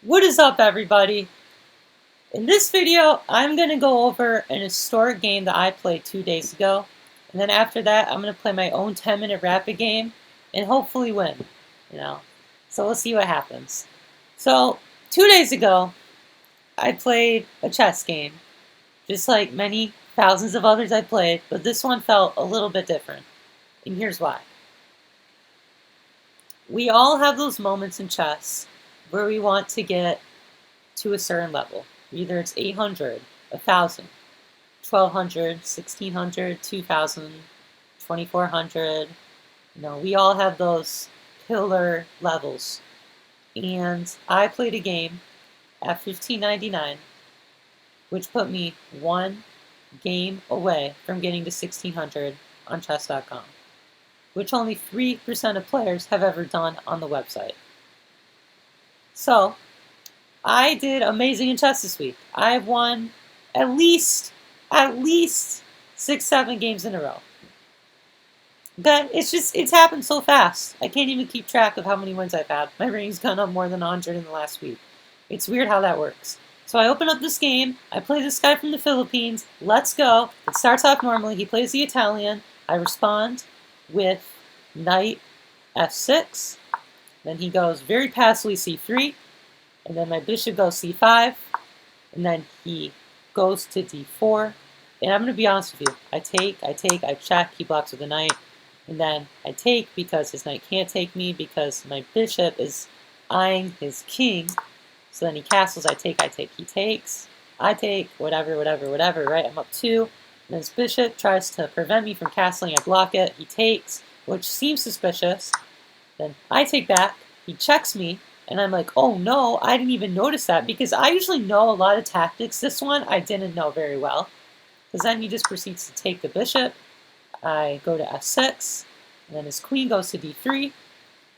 What is up, everybody? In this video, I'm going to go over an historic game that I played 2 days ago. And then after that, I'm going to play my own 10-minute rapid game and hopefully win, you know. So we'll see what happens. So, 2 days ago, I played a chess game, just like many thousands of others I played, but this one felt a little bit different. And here's why. We all have those moments in chess where we want to get to a certain level. Either it's 800, 1,000, 1,200, 1,600, 2,000, 2,400. We all have those pillar levels. And I played a game at 1599, which put me one game away from getting to 1,600 on chess.com, which only 3% of players have ever done on the website. So, I did amazing in chess this week. I've won at least 6-7 games in a row. Okay, it's happened so fast. I can't even keep track of how many wins I've had. My rating's gone up more than 100 in the last week. It's weird how that works. So I open up this game. I play this guy from the Philippines. Let's go. It starts off normally. He plays the Italian. I respond with knight f6. Then he goes very passively c3. And then my bishop goes c5, and then he goes to d4. And I'm going to be honest with you. I check, he blocks with a knight. And then I take because his knight can't take me because my bishop is eyeing his king. So then he castles, I take, he takes. I take, whatever, right? I'm up 2. And his bishop tries to prevent me from castling, I block it. He takes, which seems suspicious. Then I take back, he checks me. And I'm like, oh no, I didn't even notice that because I usually know a lot of tactics. This one I didn't know very well. Because then he just proceeds to take the bishop. I go to f6. And then his queen goes to d3.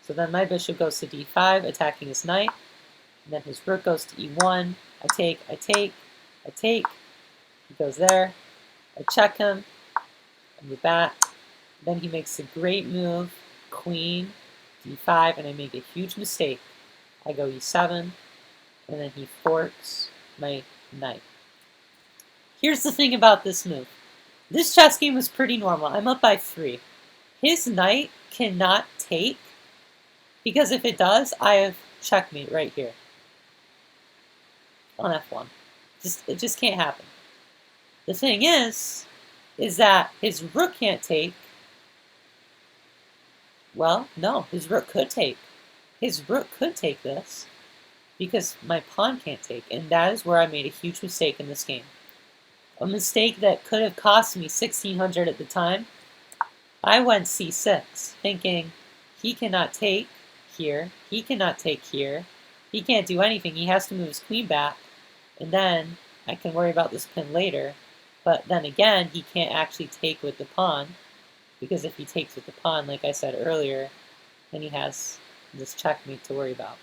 So then my bishop goes to d5, attacking his knight. And then his rook goes to e1. I take. He goes there. I check him. I move back. Then he makes a great move. Queen, d5, and I make a huge mistake. I go e7, and then he forks my knight. Here's the thing about this move. This chess game was pretty normal. I'm up by 3. His knight cannot take, because if it does, I have checkmate right here on f1. It just can't happen. The thing is that his rook can't take. Well, no, his rook could take. His rook could take this because my pawn can't take, and that is where I made a huge mistake in this game. A mistake that could have cost me 1,600 at the time. I went c6, thinking he cannot take here, he cannot take here, he can't do anything, he has to move his queen back, and then I can worry about this pin later. But then again, he can't actually take with the pawn, because if he takes with the pawn, like I said earlier, then he has this checkmate to worry about.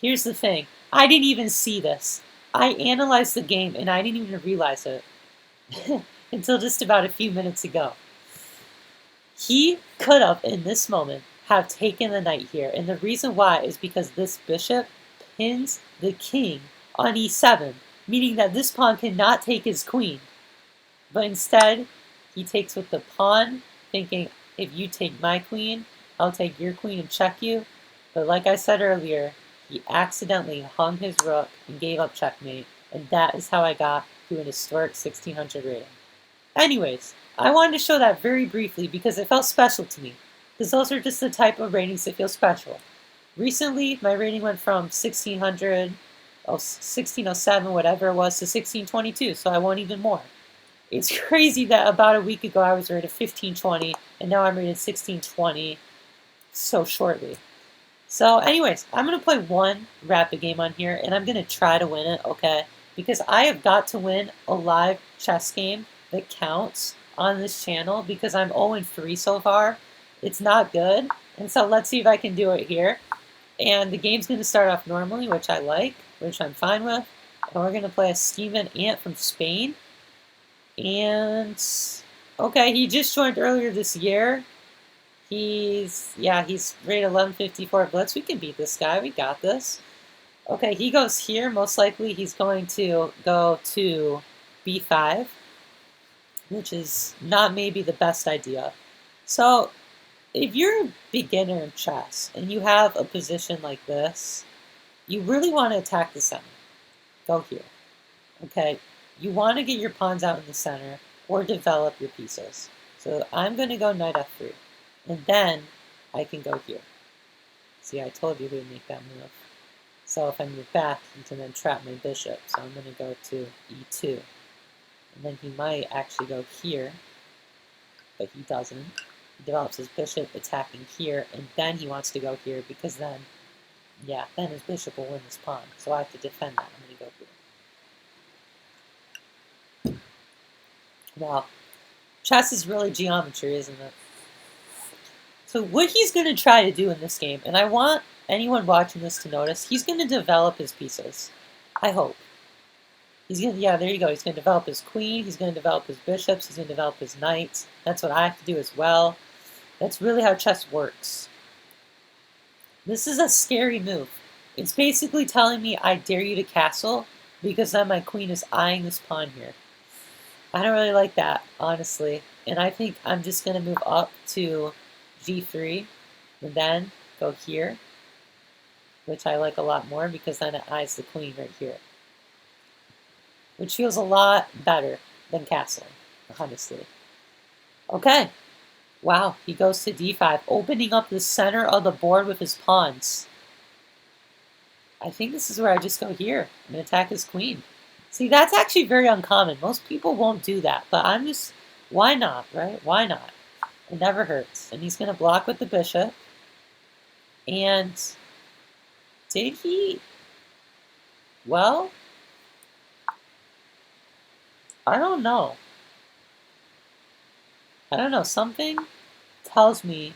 Here's the thing. I didn't even see this. I analyzed the game and I didn't even realize it until just about a few minutes ago. He could have, in this moment, have taken the knight here. And the reason why is because this bishop pins the king on e7, meaning that this pawn cannot take his queen. But instead, he takes with the pawn, thinking, if you take my queen, I'll take your queen and check you. But like I said earlier, he accidentally hung his rook and gave up checkmate, and that is how I got to an historic 1,600 rating. Anyways, I wanted to show that very briefly because it felt special to me, because those are just the type of ratings that feel special. Recently, my rating went from 1,600, 1607, whatever it was, to 1,622, so I won even more. It's crazy that about a week ago I was rated 1,520, and now I'm rated 1,620 so shortly. So anyways, I'm going to play one rapid game on here, and I'm going to try to win it, okay? Because I have got to win a live chess game that counts on this channel because I'm 0-3 so far. It's not good, and so let's see if I can do it here. And the game's going to start off normally, which I like, which I'm fine with. And we're going to play a Steven Ant from Spain. And, okay, he just joined earlier this year. He's rated 1154 Blitz. We can beat this guy. We got this. Okay, he goes here. Most likely he's going to go to b5, which is not maybe the best idea. So if you're a beginner in chess and you have a position like this, you really want to attack the center. Go here. Okay, you want to get your pawns out in the center or develop your pieces. So I'm going to go knight f3, and then I can go here. See, I told you he would make that move. So if I move back, he can then trap my bishop. So I'm going to go to e2. And then he might actually go here, but he doesn't. He develops his bishop attacking here, and then he wants to go here because then, yeah, then his bishop will win this pawn. So I have to defend that. I'm going to go here. Wow. Chess is really geometry, isn't it? So what he's going to try to do in this game, and I want anyone watching this to notice, he's going to develop his pieces. I hope. He's going to, yeah, there you go. He's going to develop his queen. He's going to develop his bishops. He's going to develop his knights. That's what I have to do as well. That's really how chess works. This is a scary move. It's basically telling me I dare you to castle because then my queen is eyeing this pawn here. I don't really like that, honestly. And I think I'm just going to move up to g3 and then go here, which I like a lot more because then it eyes the queen right here, which feels a lot better than castling, honestly. Okay. Wow, he goes to d5, opening up the center of the board with his pawns. I think this is where I just go here and attack his queen. See, that's actually very uncommon. Most people won't do that, but I'm just, why not, right? Why not? It never hurts. And he's going to block with the bishop. And did he? Well, I don't know. I don't know. Something tells me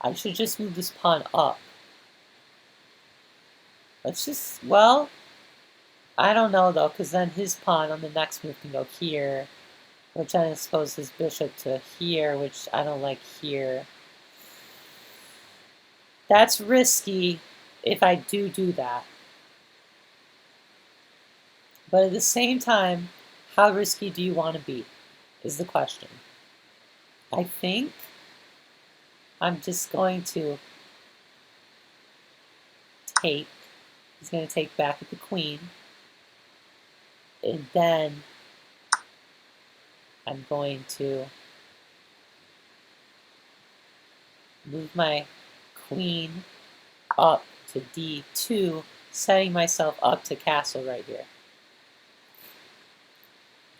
I should just move this pawn up. Let's just, well, I don't know though, because then his pawn on the next move can go here, which then exposes his bishop to here, which I don't like here. That's risky if I do that. But at the same time, how risky do you want to be is the question. I think I'm just going to take, he's going to take back at the queen, and then I'm going to move my queen up to d2, setting myself up to castle right here.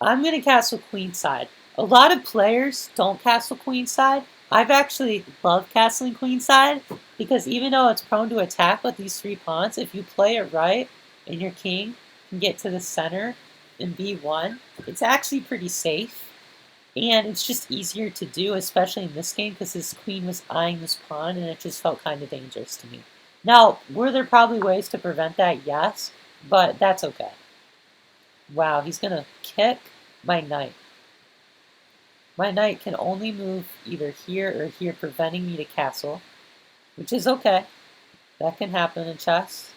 I'm going to castle queenside. A lot of players don't castle queenside. I've actually loved castling queenside because even though it's prone to attack with these three pawns, if you play it right and your king can get to the center in b1, it's actually pretty safe. And it's just easier to do, especially in this game, because his queen was eyeing this pawn, and it just felt kind of dangerous to me. Now, were there probably ways to prevent that? Yes, but that's okay. Wow, he's going to kick my knight. My knight can only move either here or here, preventing me to castle, which is okay. That can happen in chess.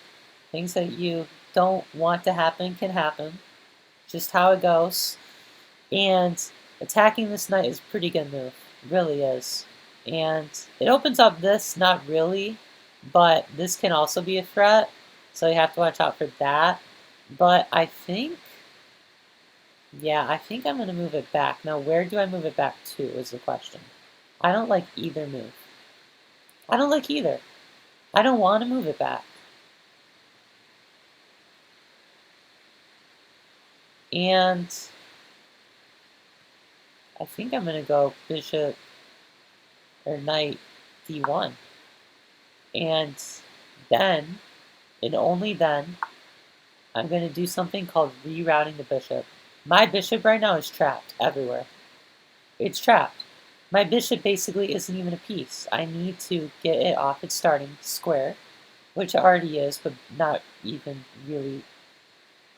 Things that you don't want to happen can happen. Just how it goes. And attacking this knight is a pretty good move. It really is. And it opens up this, not really, but this can also be a threat. So you have to watch out for that. But I think, yeah, I think I'm going to move it back. Now, where do I move it back to is the question. I don't like either move. I don't like either. I don't want to move it back. And I think I'm going to go bishop or knight d1. And then, and only then, I'm going to do something called rerouting the bishop. My bishop right now is trapped everywhere. It's trapped. My bishop basically isn't even a piece. I need to get it off its starting square, which it already is, but not even really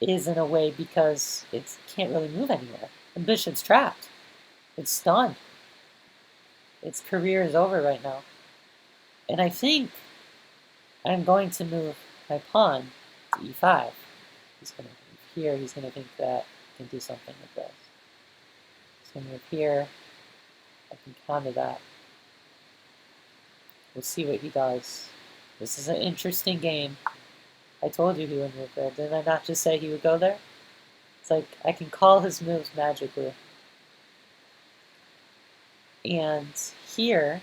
is in a way because it can't really move anywhere. The bishop's trapped. It's stunned. Its career is over right now. And I think I'm going to move my pawn to e5. He's going to move here. He's going to think that I can do something with this. He's going to move here. I can counter that. We'll see what he does. This is an interesting game. I told you he would move there. Didn't I not just say he would go there? It's like I can call his moves magically. And here,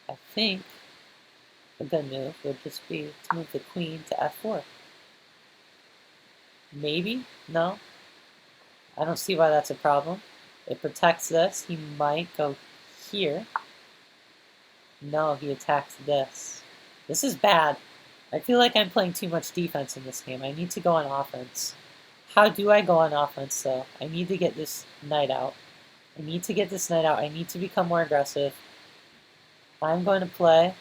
I think a good move would just be to move the queen to f4. Maybe? No? I don't see why that's a problem. It protects this. He might go here. No, he attacks this. This is bad. I feel like I'm playing too much defense in this game. I need to go on offense. How do I go on offense, though? I need to get this knight out. I need to get this knight out. I need to become more aggressive. I'm going to play.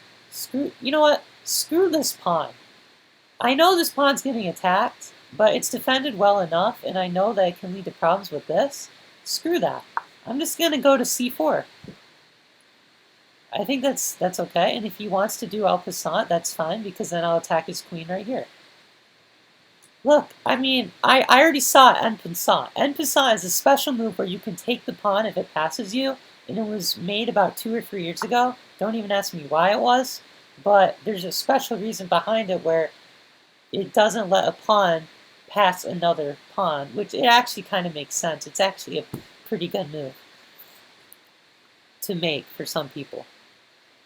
You know what? Screw this pawn. I know this pawn's getting attacked, but it's defended well enough, and I know that it can lead to problems with this. Screw that. I'm just going to go to c4. I think that's okay, and if he wants to do en passant, that's fine, because then I'll attack his queen right here. Look, I mean, I already saw en passant. En passant is a special move where you can take the pawn if it passes you, and it was made about 2 or 3 years ago. Don't even ask me why it was, but there's a special reason behind it where it doesn't let a pawn pass another pawn, which it actually kind of makes sense. It's actually a pretty good move to make for some people.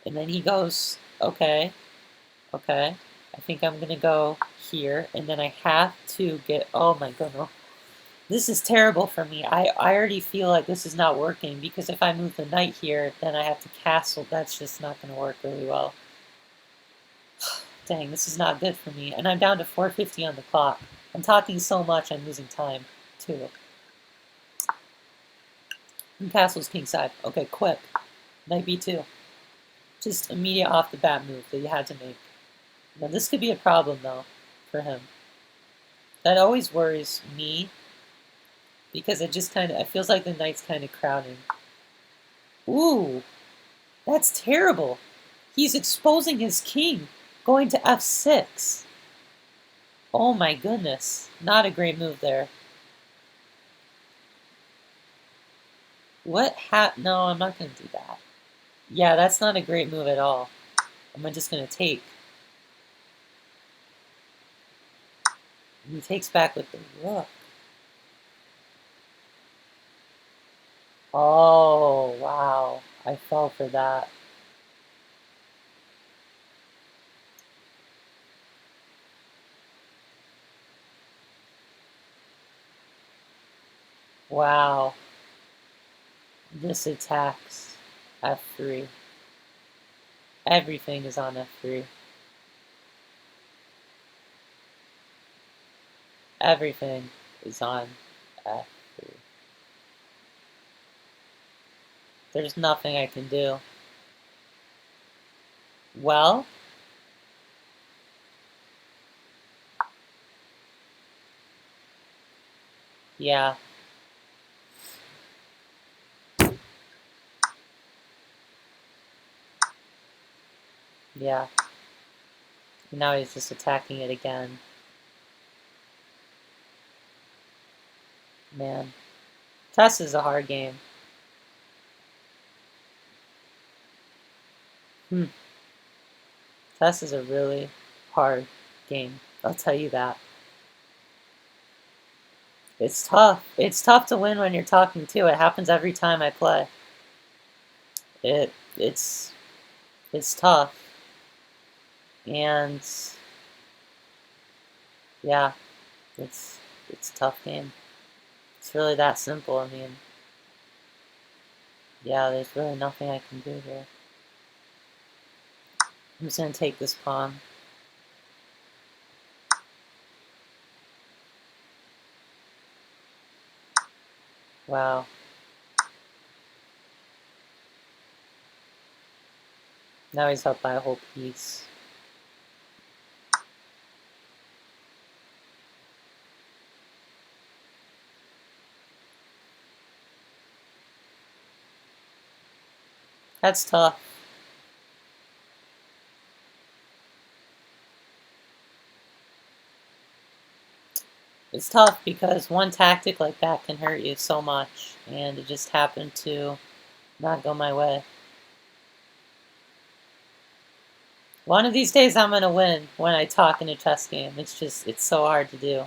And then he goes, okay, I think I'm going to go here, and then I have to get, oh my goodness. This is terrible for me. I already feel like this is not working, because if I move the knight here, then I have to castle. That's just not going to work really well. Dang, this is not good for me. And I'm down to 4:50 on the clock. I'm talking so much, I'm losing time, too. And castle's kingside. Okay, quick. Knight b2. Just immediate off the bat move that you had to make. Now this could be a problem though for him. That always worries me because it just it feels like the knight's kind of crowding. Ooh, that's terrible. He's exposing his king, going to f6. Oh my goodness, not a great move there. No, I'm not going to do that. Yeah, that's not a great move at all. I'm just going to take. He takes back with the rook. Oh, wow. I fell for that. Wow. This attacks f3. Everything is on f3. Everything is on f3. There's nothing I can do. Well, yeah. Yeah. Now he's just attacking it again. Man. Chess is a hard game. Chess is a really hard game. I'll tell you that. It's tough. It's tough to win when you're talking too. It happens every time I play. It's tough. And yeah, it's a tough game. It's really that simple. I mean, yeah, there's really nothing I can do here. I'm just gonna take this pawn. Wow. Now he's up by a whole piece. That's tough. it's tough because one tactic like that can hurt you so much, and it just happened to not go my way. One of these days I'm gonna win when I talk in a chess game. It's so hard to do.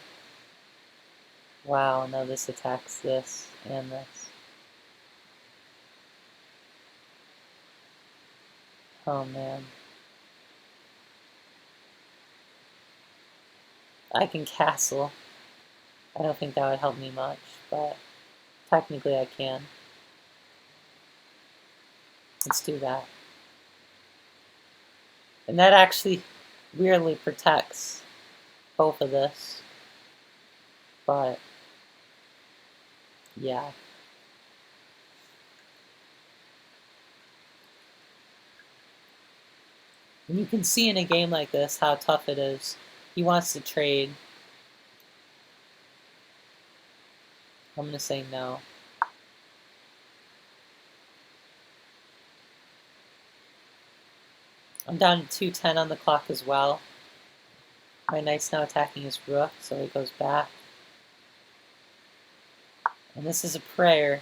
Wow, no, this attacks this and this. Oh man. I can castle. I don't think that would help me much, but technically I can. Let's do that. And that actually weirdly protects both of this. But yeah. And you can see in a game like this how tough it is. He wants to trade. I'm going to say no. I'm down to 210 on the clock as well. My knight's now attacking his rook, so he goes back. And this is a prayer.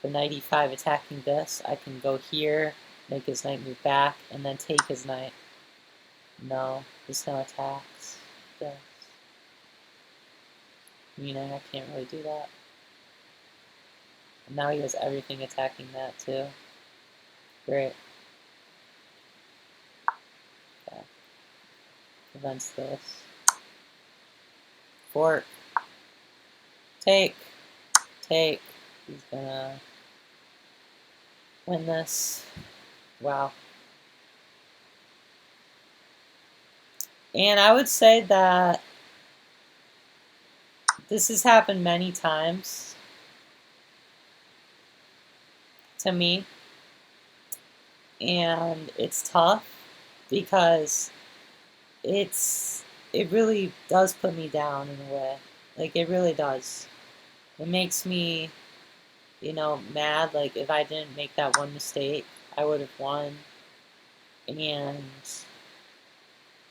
The knight e5 attacking this. I can go here, make his knight move back, and then take his knight. No, this now attacks this. Meaning I can't really do that. And now he has everything attacking that too. Great. Okay. Prevents this. Fork. Take. Take. He's gonna win this. Wow. And I would say that this has happened many times to me. And it's tough because it really does put me down in a way. Like, it really does. It makes me, mad. Like, if I didn't make that one mistake, I would have won. And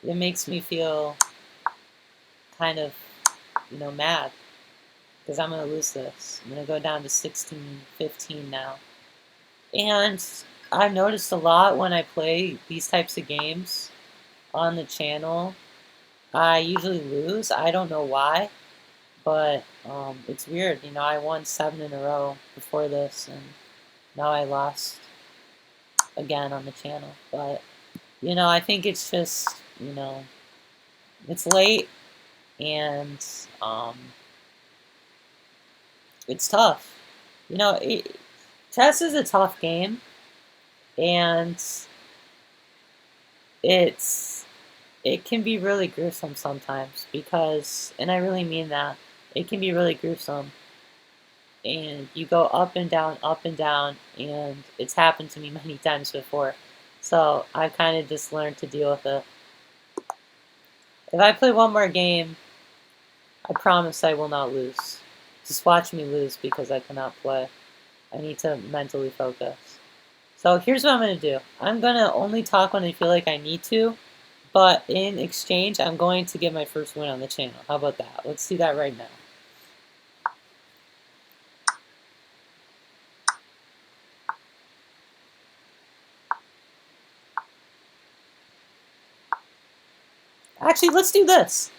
it makes me feel kind of, mad. Because I'm going to lose this. I'm going to go down to 16-15 now. And I've noticed a lot when I play these types of games on the channel, I usually lose. I don't know why, but it's weird. I won 7 in a row before this, and now I lost again on the channel. But, I think it's just, it's late, and it's tough. Chess is a tough game, and it can be really gruesome sometimes because, and I really mean that, it can be really gruesome. And you go up and down, and it's happened to me many times before. So I've kind of just learned to deal with it. If I play one more game, I promise I will not lose. Just watch me lose because I cannot play. I need to mentally focus. So here's what I'm going to do. I'm going to only talk when I feel like I need to, but in exchange, I'm going to get my first win on the channel. How about that? Let's do that right now. Actually, let's do this.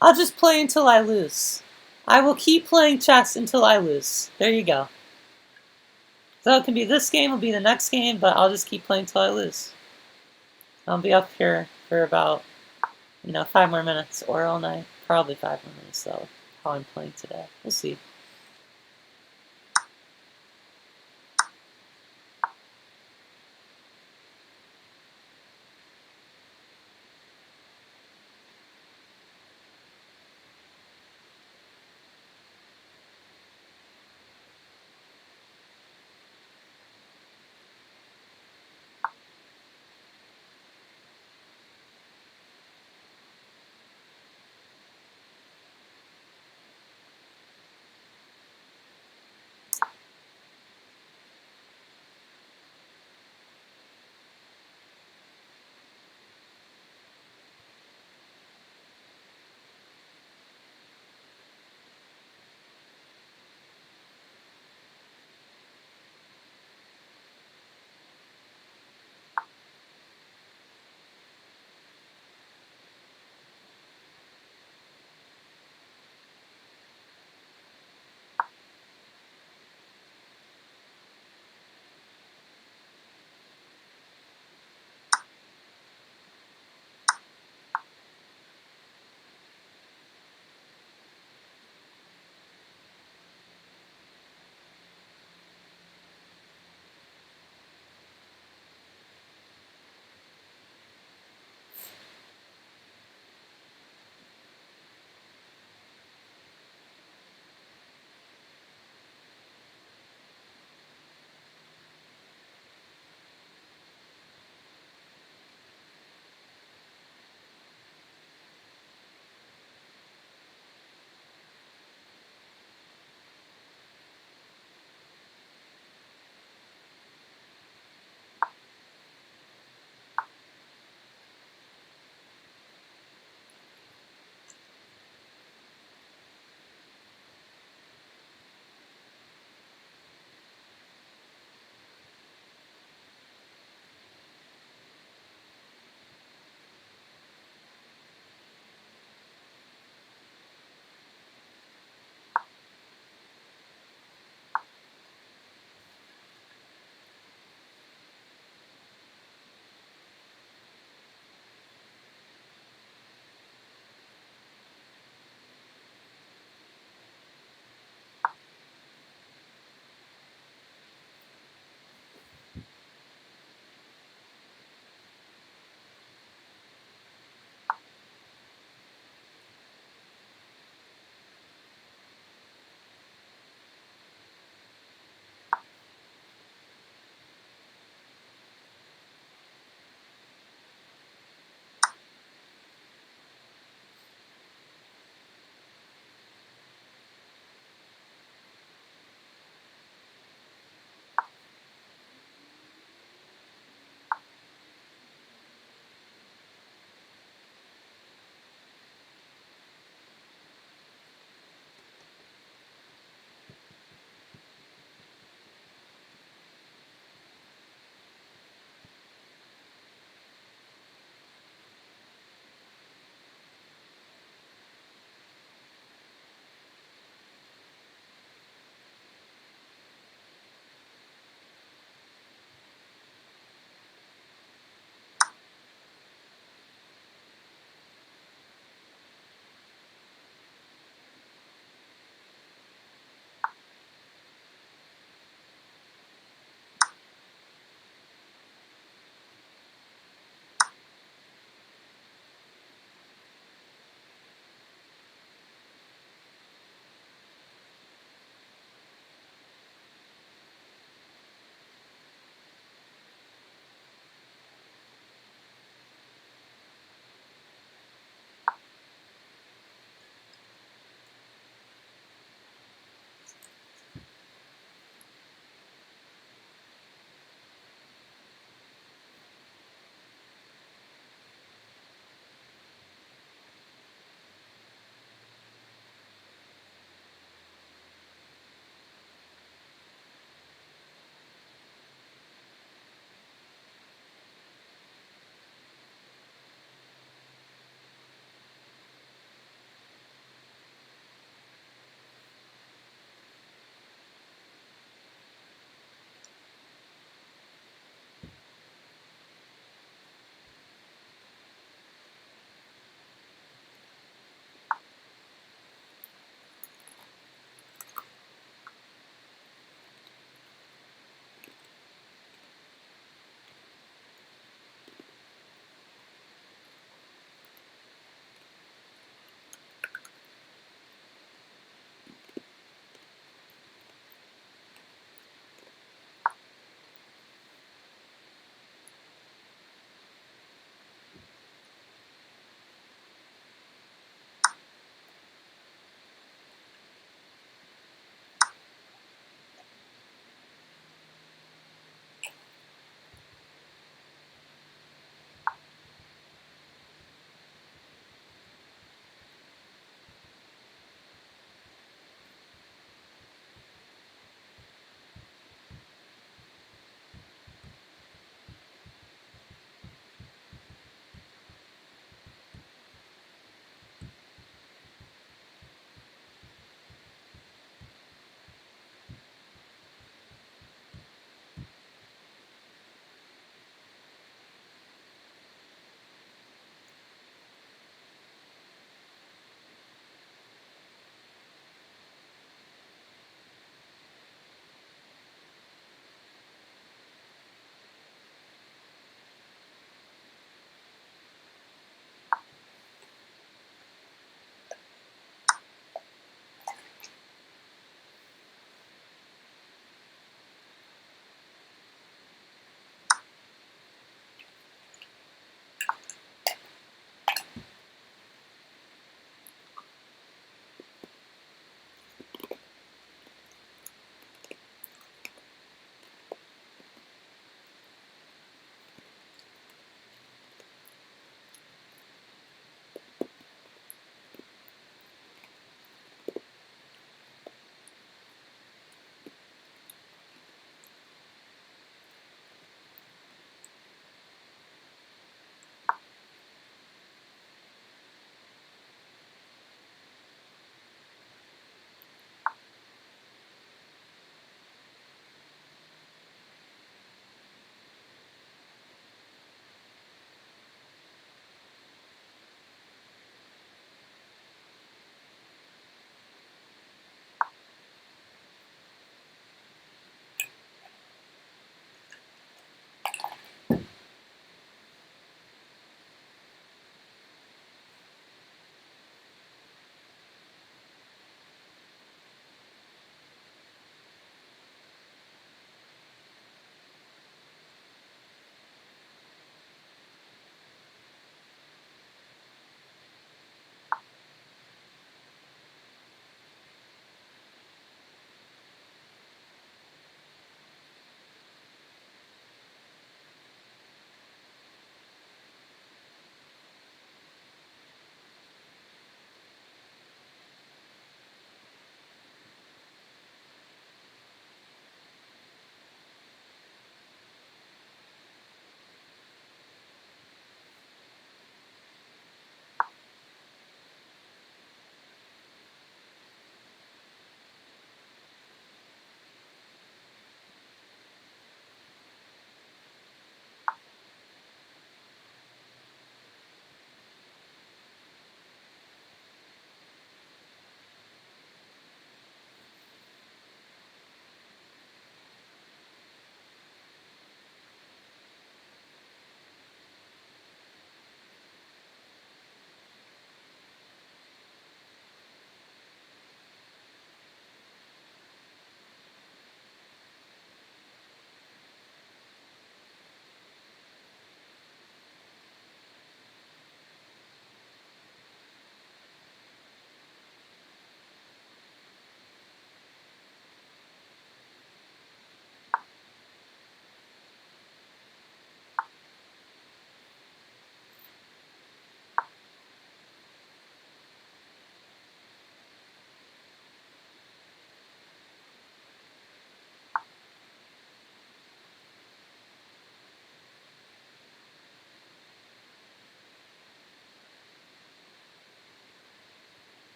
I'll just play until I lose. I will keep playing chess until I lose. There you go. So it can be this game, it'll be the next game, but I'll just keep playing until I lose. I'll be up here for about, 5 more minutes or all night. Probably 5 more minutes, though, how I'm playing today. We'll see.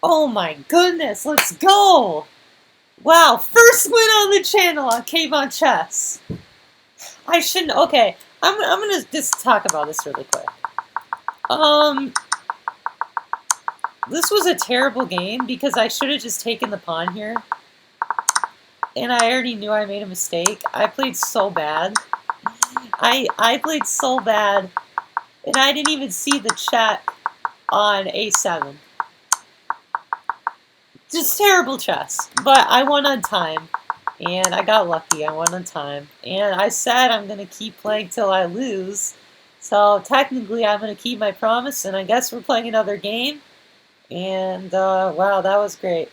Oh my goodness, let's go! Wow, first win on the channel on K-Von Chess. I shouldn't, okay, I'm gonna just talk about this really quick. This was a terrible game because I should have just taken the pawn here. And I already knew I made a mistake. I played so bad. I played so bad. And I didn't even see the check on A7. Just terrible chess. But I won on time. And I got lucky. I won on time. And I said I'm going to keep playing till I lose. So technically I'm going to keep my promise. And I guess we're playing another game. And wow, that was great.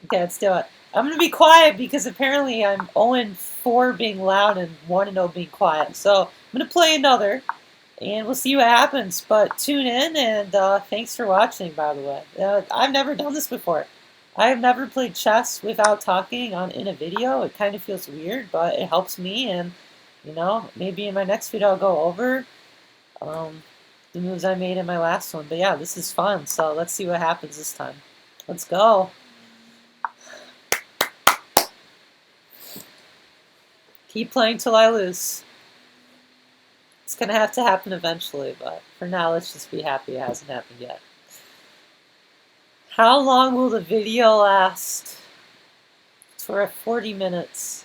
Okay, let's do it. I'm going to be quiet because apparently I'm 0-4 being loud and 1-0 being quiet. So I'm going to play another. And we'll see what happens. But tune in, and thanks for watching, by the way. I've never done this before. I've never played chess without talking in a video. It kind of feels weird, but it helps me. And, you know, maybe in my next video I'll go over the moves I made in my last one. But yeah, this is fun. So let's see what happens this time. Let's go. Keep playing till I lose. It's going to have to happen eventually, but for now, let's just be happy it hasn't happened yet. How long will the video last? We're at 40 minutes.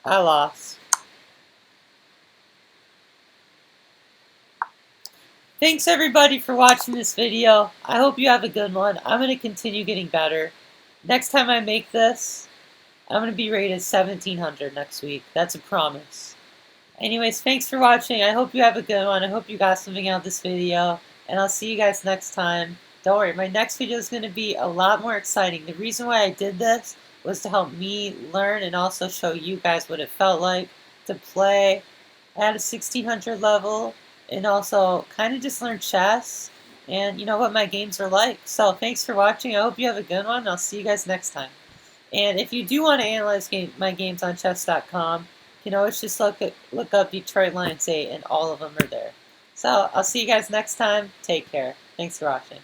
I lost. Thanks everybody for watching this video. I hope you have a good one. I'm going to continue getting better. Next time I make this, I'm going to be rated 1700 next week. That's a promise. Anyways, thanks for watching. I hope you have a good one. I hope you got something out of this video. And I'll see you guys next time. Don't worry, my next video is going to be a lot more exciting. The reason why I did this was to help me learn and also show you guys what it felt like to play at a 1600 level. And also kind of just learn chess and you know what my games are like. So thanks for watching. I hope you have a good one. I'll see you guys next time. And if you do want to analyze my games on chess.com, you can always just look up Detroit Lions 8 and all of them are there. So I'll see you guys next time. Take care. Thanks for watching.